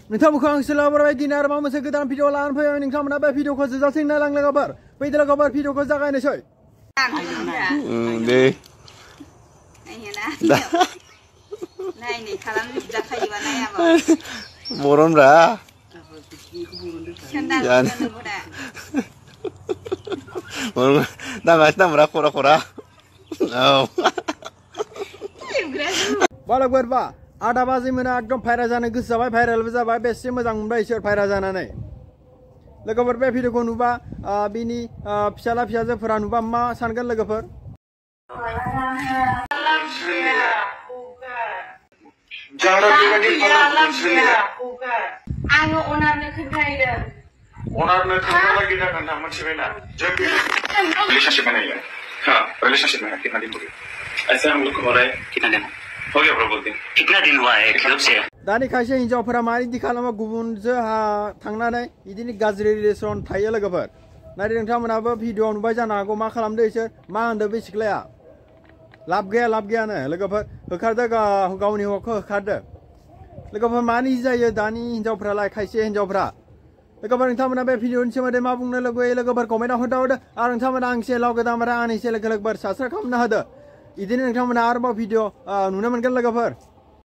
नोंथांमोनखौ आं सोलाबबाय दिनै आरो माबा मोनसे गोदान भिडिअ लानानै फैबाय नोंथांमोना बे भिडिअखौ जोजासिम नायलां लोगोफोर फैदो लोगोफोर भिडिअखौ जागायनोसै दे नायनै खालामनो जाखायोबा नायाबा बर'नब्रा नाङासो नामब्रा खरा खरा औ बालकफोर बा आदा बाजै मोना एकदम भाइराल जानो गोसो जाबाय भाइरालबो जाबाय बेसे मोजां मोनबाय इसोर भाइराल जानानै लोगोफोर बे भिडिअखौ नुबा बिनि फिसाला फिसाजोफोरा नुबा मा सानगोन लोगोफोर आङो अनारनो खोन्थाहैदों अनारनो खोन्थालागि जागोन ना मोनथिबायना जों रिलेशनशिप बनाइए हाँ रिलेशनशिप में कितना दिन हो गया ऐसे हम लोग को हो रहा है कितना दिन हो गया प्रॉब्लम दिन कितना दिन हुआ है कब से दानि खायसे हिनजावफोरा माबायदि खालामो गुबुनजों थांनानै बिदिनो गाज्रि रिलेसन थायो लोगोफोर नाथाय नोंथांमोनाबो भिडिअ नुबाय जानो हागौ मा खालामदो इसोर मा होनदों बे सिख्लाया लाब गैयानो लोगोफोर होखारदो गावनि हौवाखौ होखारदो लोगोफोर मानि जायो दानि हिनजावफ्रालाय खायसे हिनजावफ्रा लोगोफोर नोंथांमोना बे भिडिअनि सोमोन्दै मा बुंनो लुगैयो लोगोफोर कमेन्टआव खोन्थाहरदो आरो नोंथांमोना आंनि चेनेलाव गोदान आंनि चेनेलखौ लोगोफोर साबस्क्राइब खालामनो होदो बिदिनो नोंथांमोना आरोबाव भिडिअ नुनो मोनगोन लोगोफोर